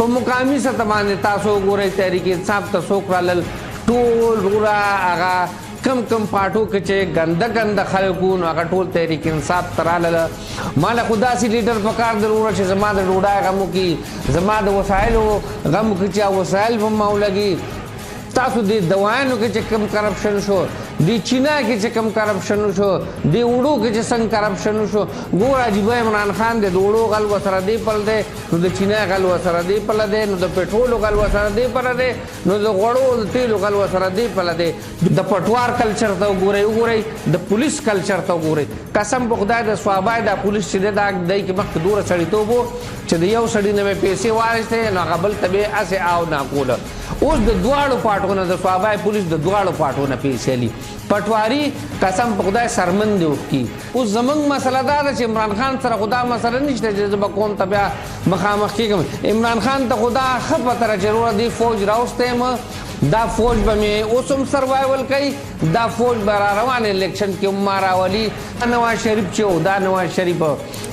په مقامي سطح باندې تاسو وګورئ تحریک انصاف ته څوک رالل ټول وروره هغه کم پاټو کې چې ګنده خلکو نو هغه ټول تحریک انصاف ته رالاله ما له خو داسې لیډر پکار دی وروره چې زما د ډوډۍ غم وکړي زما د وسایلو غم وکړي چې وسایل به ما ولګي تاسو د دوایانو کې چې کم کرپشن شو د چینا کې چې کم کرپشن شو د وړو کې چې څنګه کرپشن شو ګور عجیب عمران خان د وړو غل وسره دی پل دی نو د چینا غل وسره دی پل دی نو د پټرول غل وسره دی پل دی نو د غړو د تیلو غل وسره دی پل دی د پټوار کلچر ته وګورئ د پولیس کلچر ته وګورئ قسم په خدای د سوابای د پولیس چې د دای کې مخ دوره سړیتوب چې د یو سړی نه پیسې وارسته نو غبل تبه اسه او نه کوله اوس د دواړو پاټونو د سوابای پولیس د دواړو پاټونو پیسې لي پټواری قسم په خدای سرمن دی وکي اوس زمنګ مسله دا ده چې عمران خان سره خدا مسله نشته چې زما قوم ته بیا مخامخ کېږم عمران خان ته خدا خپته را ضرور دی فوج راوسته دا فوج به مې اوس هم سروایول کوي دا فوج به را روان الیکشن کې ما راولي نواز شریف چې دا نواز شریف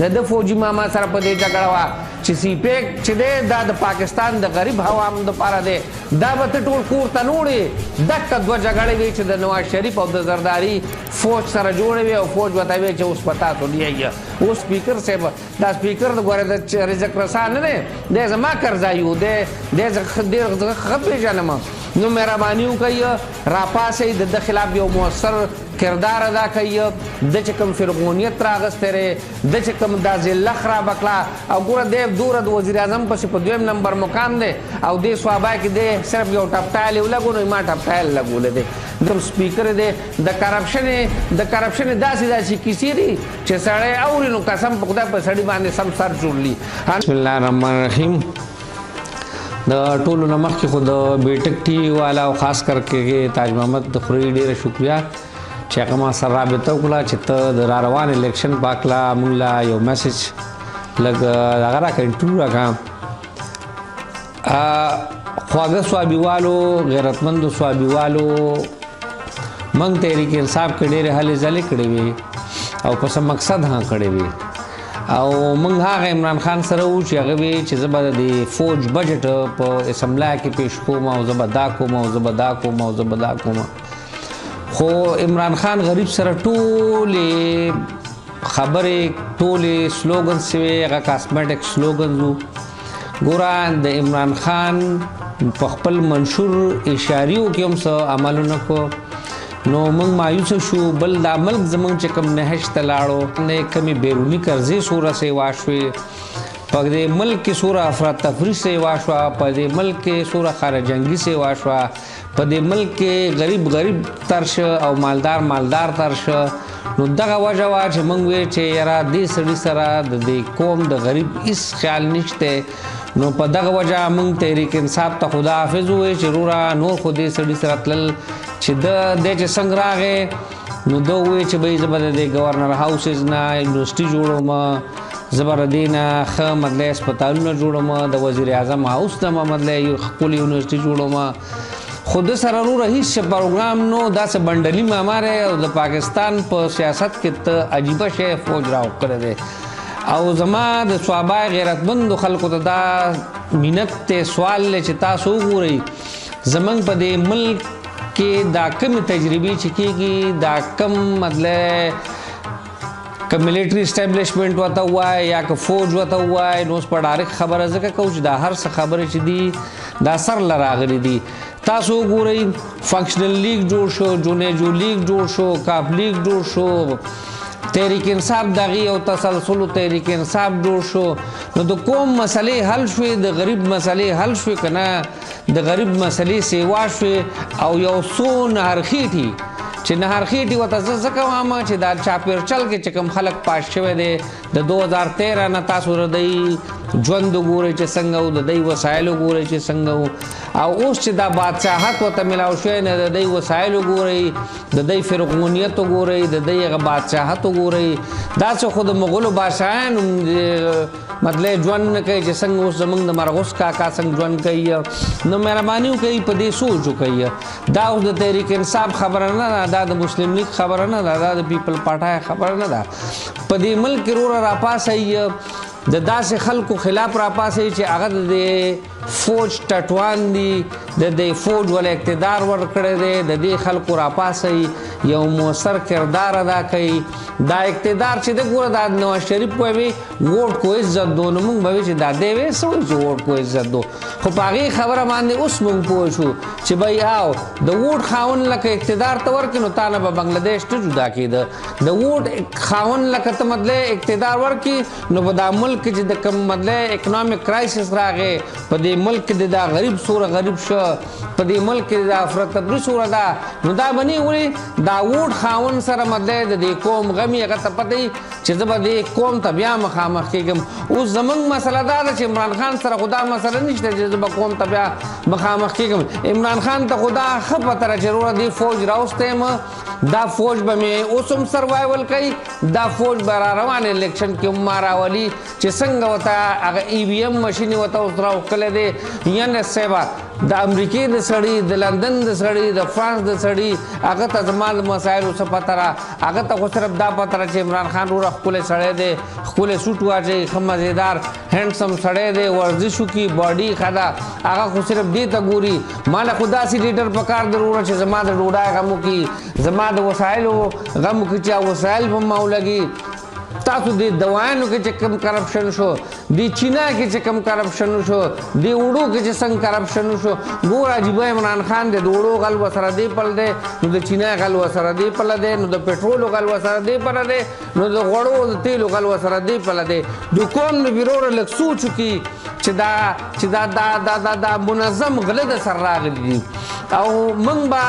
د فوجي ماما سره په دې جګړه وه چې سی پیک چې دی دا د پاکستان د غریب عوام دپاره دی دا به ته ټول کور ته نه وړې دکه دوه جګړې وې چې د نواز شریف او د زرداري فوج سره جوړې وې او فوج ورته وې چې اوس په تاسو لیږي اوس سپیکر صاحب دا سپیکر د ګوره د رزق رسا نه دی دی زما کرځایي و دی ډېر ښه پېژنم نو مهرباني وکړئ راپاسئ د خلاف یو مؤثر کردار ادا کوي د چې کوم فرغونیت راغستی دی د چې کوم دا ذله خرابه کړه او ګوره دی دوره د وزیر اعظم پسې په 2 نمبر مقام دی او دې صوابای کې دی صرف یو ټپټایل یې ولګو نو ما ټپټایل لګولی دی کوم سپیکر دی د کرپشن داسې کیسې دي چې سړی اوري نو قسم په خدای په سړي باندې سم سر جوړلي بسم الله الرحمن الرحیم د ټولو نه مخکې خو د بیټک ټي وي والا او خاص کر کې تاج محمد د خوري ډېره شکریا چې هغه ما سره رابطه وکړه چې ته د را روان الیکشن پاکله موږ له یو میسج لږ هغه راکړه انټرویو راکړه خواږه سوابیوالو غیرتمندو سوابیوالو موږ تحریک انصاف کې ډېرې هلې ځلې کړې وې او په څه مقصد هم کړې وې او موږ هغه عمران خان سره وو چې هغه وی چې زه به د فوج بجټ په اسمبلی کې پیش کوم او زه به دا کوم او زه به دا کوم او زه به دا کوم خو عمران خان غریب سره ټولې خبرې ټولې سلوګنز چې وې هغه کاسمیټک سلوګنز وو ګوره د عمران خان په خپل منشور اشاریو کې هم څه عملونه کو نو موږ مایوسه شو بل دا ملک زموږ چې کوم نهش ته لاړو نه کمی بیرونی قرضې سوره سیوا شوې په دې ملک کې سوره افراتفری سیوا شوه په دې ملک کې سوره خارجنګي سیوا شوه په دې ملک کې غریب تر شه او مالدار تر شه نو دغه وجه وه چې موږ وې چې یاره دې سړي سره د دې قوم د غریب هېڅ خیال نشته نو په دغه وجه موږ تحریک انصاف ته خداحافظ ووایو چې وروره نور خو دې سړي سره تلل چې دی چې څنګه راغی نو ده ووایي چې بهی زه به د دې ګورنر هاوسز نه یونیورسټي جوړوم زه به د دې نه ښه مطلب هسپتالونه جوړوم د وزیر اعظم هاوس نه به مطلب ښکلې یونیورسټي جوړوم خو ده سره وروره هېڅ پروګرام نو داسې بنډلي معمار او د پاکستان په سیاست کې ته عجیبه شی فوج راوکړی دی او زما د صوابای غیرتمندو خلکو ته دا مینت ته سوال دی چې تاسو وګورئ زموږ په دې ملک کې دا کمې تجربې چې کېږي دا کم مطلب که ملیټري اسټابلیشمنټ ورته ووایي یا که فوج ورته ووایي نو اوس په ډایرکټ خبره ځکه کوو چې دا هر څه خبرې چې دي دا سر له راغلي دي تاسو وګورئ فنکشنل لیګ جوړ شو جونیجو لیګ جوړ شو کاپ لیګ جوړ شو تحریک انصاف دغې او تسلسلو تحریک انصاف جوړ شو نو د قوم مسلې حل شوې د غریب مسلې حل شوې که نه د غریب مسلې سیوا شوې او یو څو نهرخېټي چې نهرخېټي ورته زه ځکه وایم چې دا چاپېرچل کې چې کوم خلک پاس شوی دی د 2013 نه تاسو د دوی ژوند وګورئ چې څنګه و د دوی وسایل وګورئ چې څنګه و او اوس چې دا بادشاهت ورته میلاو شوی نه د دوی وسایل وګورئ د دوی فرغونیت وګورئ د دوی هغه بادشاهت وګورئ داسې خو د مغلو بادشاهانو مطلب ژوند نه کوي چې څنګه اوس زموږ د مرغوس کاکا څنګه ژوند کوي نو مهرباني وکړئ په دې سوچ وکړئ دا اوس د تحریک انصاف خبره نه ده دا د مسلم لیگ خبره نه ده دا د پیپل پارټۍ خبره نه ده په دې ملک کې وروره راپاڅئ د داسې خلکو خلاف راپاسي چې هغه د فوج ټټوان دي د فوج ول اقتدار ورکړی دی د دې خلکو راپاسي یو مؤثر کردار ادا کوي دا اقتدار چې د ګوره د نواز شریف کوي ووټ کو عزت دو نو موږ به چې دا دی وې سوي چې ووټ کو عزت دو خو په هغې خبره باندې اوس موږ پوه شو چې بھائی آو د ووټ خاون لکه اقتدار ته ورکړي نو تا نه به بنګلادیش ته جدا کېده د ووټ خاون لکه ته مطلب اقتدار ورکړي نو په دا ملک چې د کوم مطلب اکنامک کرایسس راغی په دې ملک کې دا غریب سوره غریب شو په دې ملک کې دا افراطفری سوره ده نو دا بني ولې دا ووټ خاون سره مطلب د دې قوم غمي هغه ته پته چې زه به دې قوم ته بیا مخامخ کېږم اوس زموږ مسله دا ده چې عمران خان سره خو دا مسله نشته چې زه به قوم ته بیا مخامخ کېږم عمران خان ته خو دا ښه پته ده چې وروره دې فوج راوستی دا فوج به مې اوس هم سروایول کوي دا فوج به را روان الیکشن کې هم ما راولي چې څنګه ورته هغه ای وي ایم مشین یې ورته اوس راوښکلی دی یعنې صاحبه د امریکې د سړي د لندن د سړي د فرانس د سړي هغه ته زما د مسایلو څه پته را هغه ته خو صرف دا پته را چې عمران خان وروره ښکلی سړی دی ښکلی سوټ واچوي ښه مزېدار هینډسم سړی دی ورزش وکړي باډي ښه ده هغه خو صرف دې ته ګوري ما له خو داسې لیډر پکار دی وروره چې زما د ډوډۍ غم وکړي زما د وسایلو غم وکړي چې وسایل به ما ولګي تاسو د دوایانو کې چې کم کرپشن شو د چینا کې چې کم کرپشن شو د وړو کې چې څنګه کرپشن شو ګور عجیبه عمران خان د وړو غل وسره دی پل دی نو د چینا غل وسره دی پل دی نو د پټرول غل وسره دی پل دی نو د غوړو د تیلو غل وسره دی پل دی د کوم نو بیرور لک سوچ کی چې دا منظم غله د سر راغلی دي او موږ به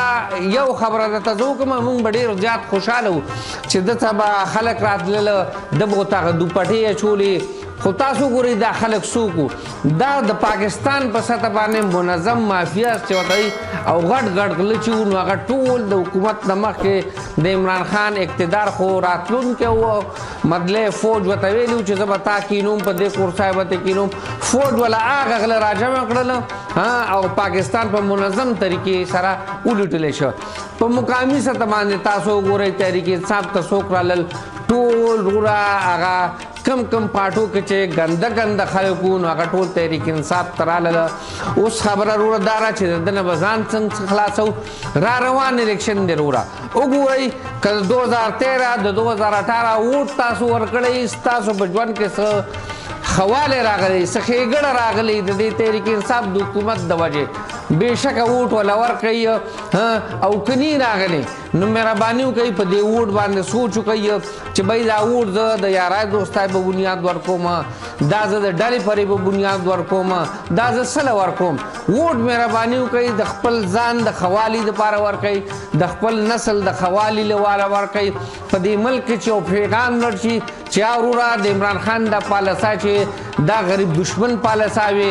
یو خبره درته زه وکړم موږ به ډېر زیات خوشحاله وو چې دته به خلک راتلله ده به ورته هغه دوپټې اچولې خو تاسو ګورئ دا خلک څوک دا د پاکستان په سطح باندې منظم مافیا چې ورته او غټ غټ غله چې وو نو هغه ټول د حکومت نه مخکې د عمران خان اقتدار خو راتلونکی و مطلب فوج ورته ویلي و چې زه به تا کینوم په دې کورسای به ته کینوم فوج والا هغه غله راجمع کړل او پاکستان په منظم طریقې سره ولوټلی شو په مقامي سطح باندې تاسو وګورئ تحریک انصاف ته څوک رالل ټول وروره هغه کم پاټو کې چې ګنده ګنده خلک وو نو هغه ټول تحریک انصاف ته راغله اوس خبره وروره دا ده چې د ده نه به ځان څنګه خلاصو را روان الیکشن دی وروره وګورئ که د 2013 د 2018 ووټ تاسو ورکړی ستاسو په ژوند کې څه خواله راغلی څه ښېګړه راغلی د دې تحریک انصاف د حکومت د وجې بېشکه ووټ وله ورکوي او که نی راغلی نو مهرباني وکوئ په دې ووټ باندې سوچ وکوئ چې بھائی دا ووټ زه د یارای دوستای په بنیاد ورکوم دا زه د ډلې پرې په بنیاد ورکوم دا زه څه ورکوم ووټ مهرباني وکوئ د خپل ځان د خوالي دپاره ورکوئ د خپل نسل د خوالي لواله ورکوئ په دې ملک کې چې یو پیغام لړ شي چې وروره د عمران خان دا پالسا چې دا غریب دشمن پالسا وي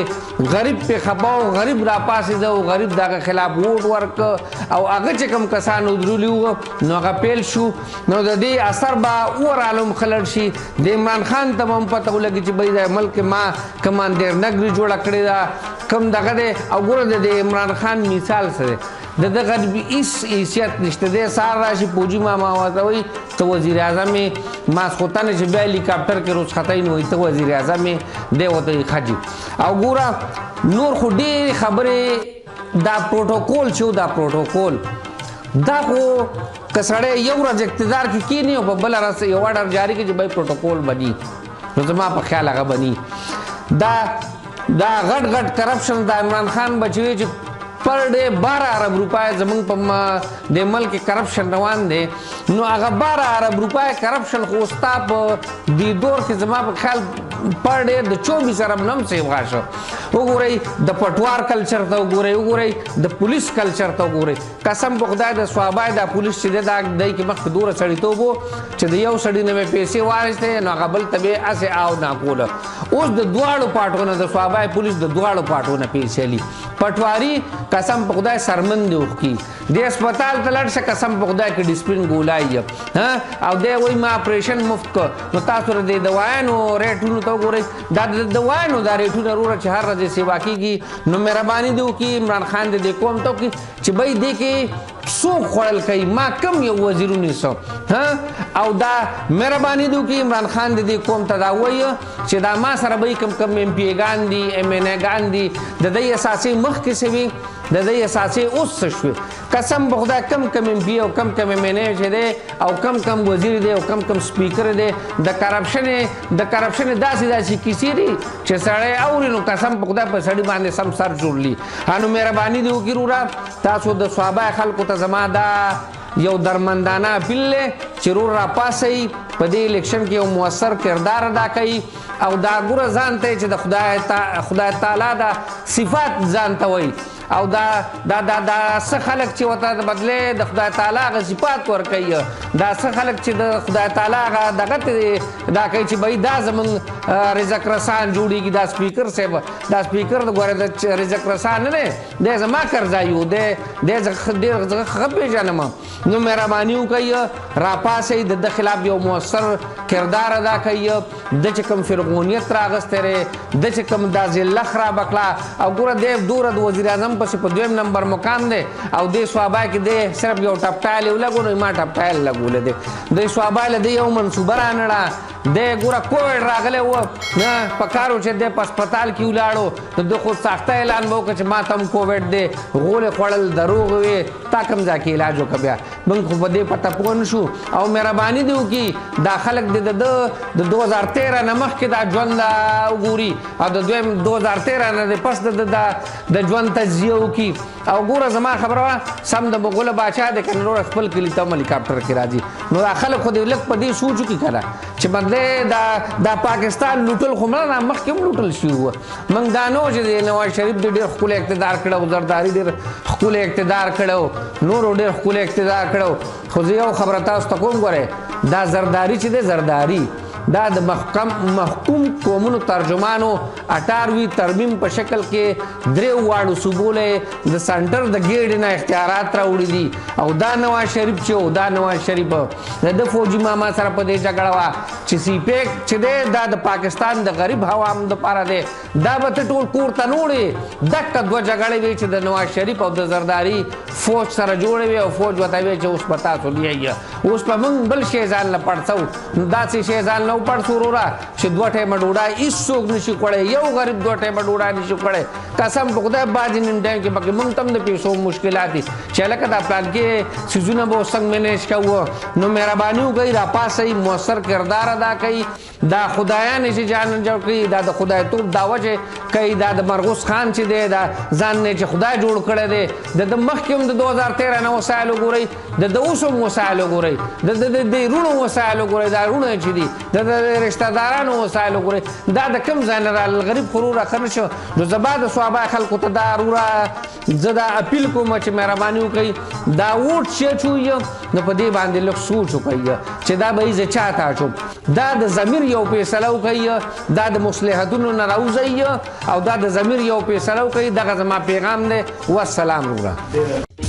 غریب پې خفه و غریب راپاسېده او غریب د هغه خلاف ووټ ورکه او هغه چې کوم کسان ودرولي وو نو هغه پیل شو نو د دې اثر به اورالم خلړ شي د عمران خان ته هم پته ولګي چې بھائی د ملک ما کماندیر نګري جوړه کړې ده کم دغه دی او ګوره د عمران خان مثال څه دی د دغه هیڅ حیثیت نشته دی سهار راشي فوجي ماما ورته وایي ته وزیر اعظم یې ماسخوتن چې بیا هلیکاپټر کې رخصتی نو وایي ته وزیر اعظم یې دی ورته وایي ښه جي او ګوره نور خو ډېرې خبرې دا پروټوکول چې و دا پروټوکول دا خو که سړی یو ورځ اقتدار کې کینی او په بله ورځ یو اډر جاري کړي چې بھائی پروټوکول بني نو زما په خیال هغه بني دا غټ غټ کرپشن د عمران خان بچوي چې پر ډے 12 ارب روپای زمونږ په د ملک کرپشن روان دی نو هغه 12 ارب روپای کرپشن خو ستا په دې دور کې زما په خیال پر ډے د 24 ارب نم سیوا شو وګورئ د پټوار کلچر ته وګورئ د پولیس کلچر ته وګورئ قسم په خدای د صوابای د پولیس چې دا دای کې مخ دوره سړیتوب چې د یو سړی نه پیسې وارسته نو هغه بل تبه اسه آو نه کوله اوس د دواړو پاټونو د صوابای پولیس د دواړو پاټونو پیسې لی پټواری قسم په خدای سرمند وکي د هسپتال ته لاړ شه قسم په خدای کې ډسپلین ګولای او دی وای ما اپریشن مفت کو نو تاسو د دوایانو ریټونو ته وګورئ دا د دوایانو دا ریټونه وروره چې هر ورځ سیوا کیږي نو مهرباني دی وکړي عمران خان دې قوم ته وکړي چې بھائی دې کې څوک خوړل کوي ما کم یو وزیر ونیسو او دا مهرباني دي وکړي عمران خان د دې قوم ته دا ووایه چې دا ما سره به کم ایم پی ګان دي ایم ان اے ګان دي د دې اساسي مخکې سوي د دې اساسي اوس څه شوي قسم په خدای کم ایم پی او کم ایم ان اے چې دی او کم وزیر دی او کم سپیکر دی د کرپشن داسې کیسې دي چې سړی اوري نو قسم په خدای په سړي باندې سم سر جوړلی نو مهرباني دي وکړي وروره تاسو د صحابه خلکو ته زما دا یو درمندانه اپیل دی چې رور راپاسئ په دې الیکشن کې یو مؤثر کردار ادا کوي او دا ګوره ځان ته چې د خدای تعالی دا صفات ځان ته وایي او دا څه خلک چې ورته د بدلې د خدای تعالی هغه صفات ورکوي دا څه خلک چې د خدای تعالی هغه دغه دا کوي چې بھائی دا زمونږ رزق رسان جوړېږي دا سپیکر صاحب دا سپیکر د ګوره د رزق رسان نه دی دی زما کرځایي و دی ډېر ښه پېژنم نو مهرباني وکوئ راپاسئ د ده خلاف یو مؤثر کردار ادا کوي د چې کوم فرقونیت راغستی دی د چې کوم دا ذله خرابه کړه او ګوره دی دوره د وزیر اعظم پسې په 2 نمبر مقام دی او دې صحابه کې دی صرف یو ټپټایل یې ولګو نو ما ټپټایل لګولی دی د صحابه له دی یو منصوبه رانړه دی ګوره کووډ راغلی و نه په کار و چې دی په هسپتال کې ولاړو نو د خو سخته اعلان به وکړه چې ما ته هم کووډ دی غولې خوړل دروغ وې تا کوم ځای کې علاج وکړه بیا موږ خو په دې پته پوه نه شو او مهرباني دې وکړي دا خلک د 2013 نه مخکې دا ژوند وګوري او د 2013 نه د پس د ژوند تجزیه وکړي او ګوره زما خبره وه سم د مغوله باچا دی که نه نور خپل کلي ته هم هلیکاپټر کې راځي نو دا خلک خو دې لږ په دې سوچ وکړي که نه چې بدلې دا پاکستان لوټل خو مړه مخکې هم لوټل شوي وه موږ دا نه و چې د نواز شریف دې ډېر ښکلی اقتدار کړی و زرداري ډېر ښکلی اقتدار کړی و نورو ډېر ښکلی اقتدار کړی و خو زه یو خبره تاسو ته کوم ګورئ دا زرداري چې دی زرداري دا د محکوم قومونو ترجمانو 18وی ترمیم په شکل کې 3 واړو صوبو له د سنټر د ګیډ نه اختیارات راوړي دي او دا نواز شریف چې و دا نواز شریف د فوجي ماما سره په دې جګړه وه چې سی پیک چې دی دا د پاکستان د غریب عوام دپاره دی دا به ته ټول کور ته نه وړې دقه 2 جګړې وې چې د نواز شریف او د زرداري فوج سره جوړې وې او فوج ورته وې چې اوس به تاسو لیږئ اوس به موږ بل شی ځان نه پړڅو داسې شی ځان نه وپړڅو وروره چې 2 ټیمه ډوډۍ هېڅوک نشي خوړی یو غریب 2 ټیمه ډوډۍ نشي خوړی قسم په خدای بعضې نن ټایم کې پکې موږ ته هم د پیسو مشکلات دي چې هلکه دا پلان کې څیزونه به اوس څنګه مینیج کوو نو مهرباني وکړئ راپاسئ مؤثر کردار ادا کوي دا خدایان چې جان جوړ کړي دا د خدای توب دعوه چې کوي دا د مرغوس خان چې دی دا ځان نه چې خدای جوړ کړی دی د مخکې هم د 2013 نه وسایل وګورئ د اوس هم وسایل وګورئ د رونو وسایل وګورئ دا رونه چې دي د رشته دارانو وسایل وګورئ دا د کوم ځای نه راغلل غریب خو روره ښه نه شو نو زه به د صحابه خلکو ته دا روره زه دا اپیل کوم چې مهرباني وکړئ دا ووټ چې اچوئ نو په دې باندې لږ سوچ وکړئ چې دا به یې زه چا ته اچوم دا د ضمیر یو فیصله وکړئ دا د مصلحتونو نه راوځئ او دا د ضمیر یو فیصله وکړئ دغه زما پیغام دی والسلام وروره